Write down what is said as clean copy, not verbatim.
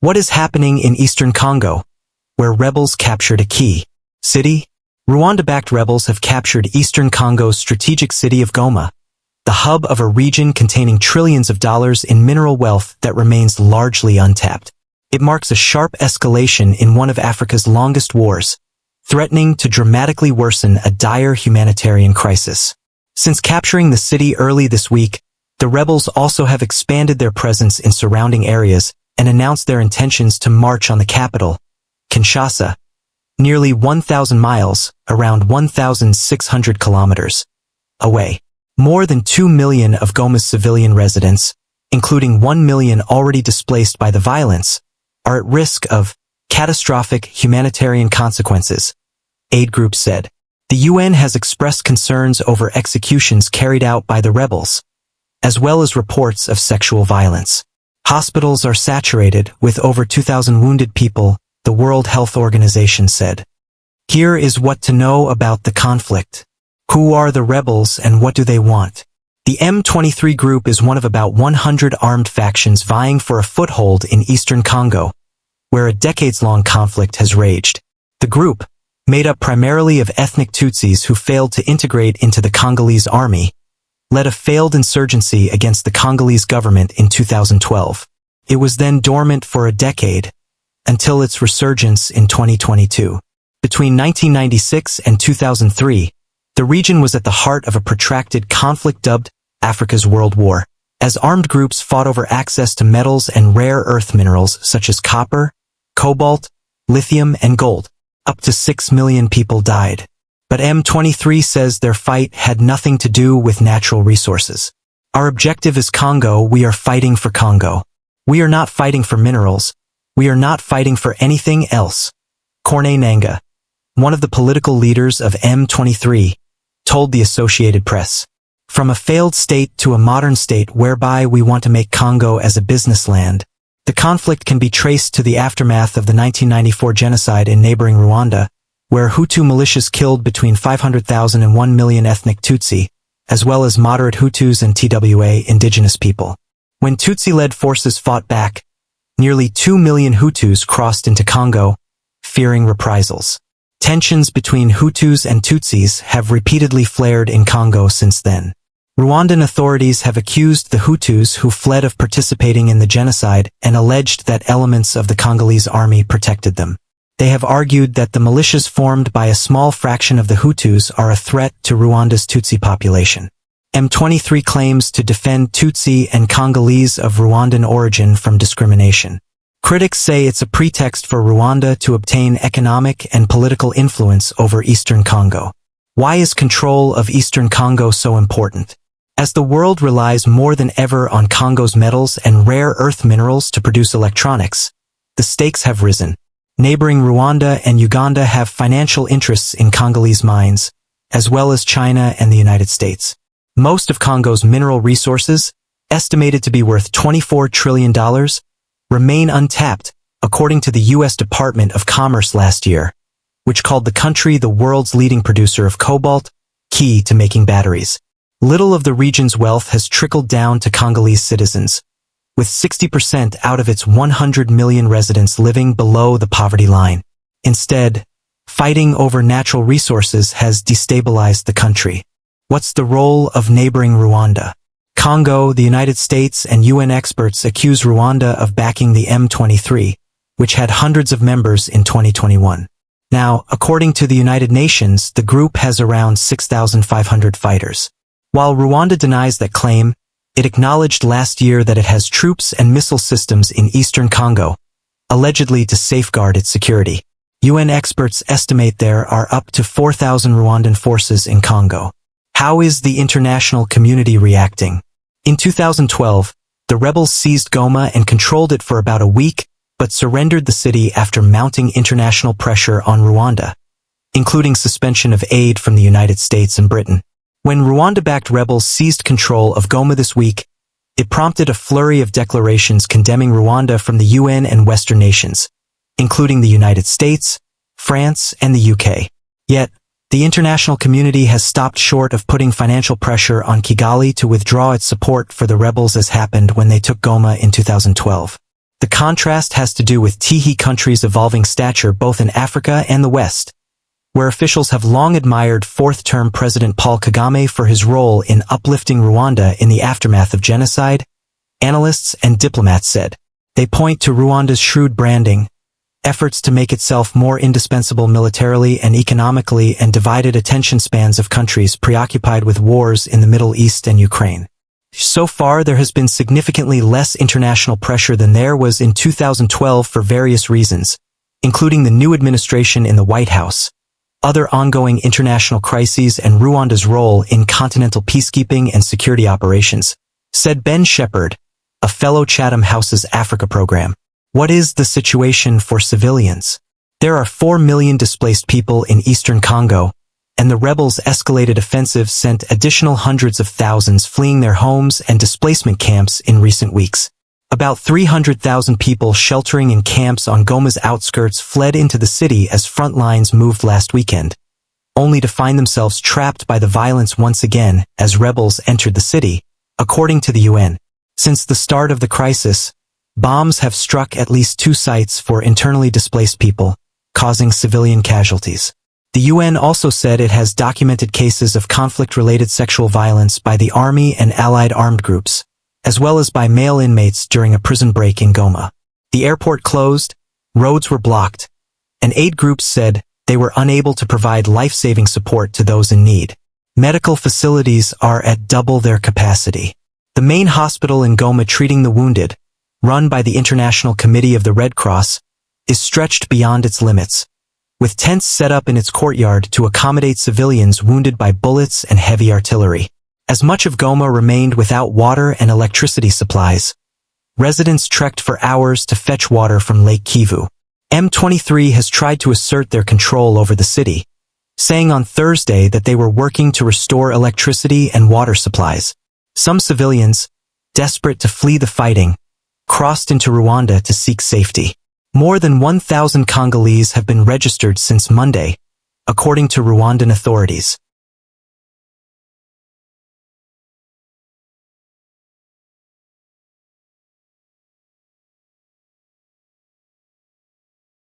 What is happening in eastern Congo, where rebels captured a key city? Rwanda-backed rebels have captured eastern Congo's strategic city of Goma, the hub of a region containing trillions of dollars in mineral wealth that remains largely untapped. It marks a sharp escalation in one of Africa's longest wars, threatening to dramatically worsen a dire humanitarian crisis. Since capturing the city early this week, the rebels also have expanded their presence in surrounding areas and announced their intentions to march on the capital, Kinshasa, nearly 1,000 miles, around 1,600 kilometers, away. More than 2 million of Goma's civilian residents, including 1 million already displaced by the violence, are at risk of catastrophic humanitarian consequences, aid groups said. The UN has expressed concerns over executions carried out by the rebels, as well as reports of sexual violence. Hospitals are saturated with over 2,000 wounded people, the World Health Organization said. Here is what to know about the conflict. Who are the rebels and what do they want? The M23 group is one of about 100 armed factions vying for a foothold in eastern Congo, where a decades-long conflict has raged. The group, made up primarily of ethnic Tutsis who failed to integrate into the Congolese army, led a failed insurgency against the Congolese government in 2012. It was then dormant for a decade, until its resurgence in 2022. Between 1996 and 2003, the region was at the heart of a protracted conflict dubbed Africa's World War, as armed groups fought over access to metals and rare earth minerals such as copper, cobalt, lithium, and gold. Up to 6 million people died. But M23 says their fight had nothing to do with natural resources. Our objective is Congo. We are fighting for Congo. We are not fighting for minerals. We are not fighting for anything else. Corneille Nangaa, one of the political leaders of M23, told the Associated Press. From a failed state to a modern state whereby we want to make Congo as a business land. The conflict can be traced to the aftermath of the 1994 genocide in neighboring Rwanda, where Hutu militias killed between 500,000 and 1 million ethnic Tutsi, as well as moderate Hutus and TWA indigenous people. When Tutsi-led forces fought back, nearly 2 million Hutus crossed into Congo, fearing reprisals. Tensions between Hutus and Tutsis have repeatedly flared in Congo since then. Rwandan authorities have accused the Hutus who fled of participating in the genocide and alleged that elements of the Congolese army protected them. They have argued that the militias formed by a small fraction of the Hutus are a threat to Rwanda's Tutsi population. M23 claims to defend Tutsi and Congolese of Rwandan origin from discrimination. Critics say it's a pretext for Rwanda to obtain economic and political influence over eastern Congo. Why is control of eastern Congo so important? As the world relies more than ever on Congo's metals and rare earth minerals to produce electronics, the stakes have risen. Neighboring Rwanda and Uganda have financial interests in Congolese mines, as well as China and the United States. Most of Congo's mineral resources, estimated to be worth $24 trillion, remain untapped, according to the U.S. Department of Commerce last year, which called the country the world's leading producer of cobalt, key to making batteries. Little of the region's wealth has trickled down to Congolese citizens, with 60% out of its 100 million residents living below the poverty line. Instead, fighting over natural resources has destabilized the country. What's the role of neighboring Rwanda? Congo, the United States, and UN experts accuse Rwanda of backing the M23, which had hundreds of members in 2021. Now, according to the United Nations, the group has around 6,500 fighters. While Rwanda denies that claim, it acknowledged last year that it has troops and missile systems in eastern Congo, allegedly to safeguard its security. UN experts estimate there are up to 4,000 Rwandan forces in Congo. How is the international community reacting? In 2012, the rebels seized Goma and controlled it for about a week, but surrendered the city after mounting international pressure on Rwanda, including suspension of aid from the United States and Britain. When Rwanda-backed rebels seized control of Goma this week, it prompted a flurry of declarations condemning Rwanda from the UN and Western nations, including the United States, France, and the UK. Yet, the international community has stopped short of putting financial pressure on Kigali to withdraw its support for the rebels as happened when they took Goma in 2012. The contrast has to do with Tihi countries' evolving stature both in Africa and the West, where officials have long admired fourth-term President Paul Kagame for his role in uplifting Rwanda in the aftermath of genocide. Analysts and diplomats said. They point to Rwanda's shrewd branding, efforts to make itself more indispensable militarily and economically, and divided attention spans of countries preoccupied with wars in the Middle East and Ukraine. So far, there has been significantly less international pressure than there was in 2012 for various reasons, including the new administration in the White House, other ongoing international crises, and Rwanda's role in continental peacekeeping and security operations, said Ben Shepherd, a fellow Chatham House's Africa program. What is the situation for civilians? There are 4 million displaced people in eastern Congo, and the rebels' escalated offensive sent additional hundreds of thousands fleeing their homes and displacement camps in recent weeks. About 300,000 people sheltering in camps on Goma's outskirts fled into the city as front lines moved last weekend, only to find themselves trapped by the violence once again as rebels entered the city, according to the UN. Since the start of the crisis, bombs have struck at least 2 sites for internally displaced people, causing civilian casualties. The UN also said it has documented cases of conflict-related sexual violence by the army and allied armed groups, as well as by male inmates during a prison break in Goma. The airport closed, roads were blocked, and aid groups said they were unable to provide life-saving support to those in need. Medical facilities are at double their capacity. The main hospital in Goma treating the wounded, run by the International Committee of the Red Cross, is stretched beyond its limits, with tents set up in its courtyard to accommodate civilians wounded by bullets and heavy artillery. As much of Goma remained without water and electricity supplies, residents trekked for hours to fetch water from Lake Kivu. M23 has tried to assert their control over the city, saying on Thursday that they were working to restore electricity and water supplies. Some civilians, desperate to flee the fighting, crossed into Rwanda to seek safety. More than 1,000 Congolese have been registered since Monday, according to Rwandan authorities.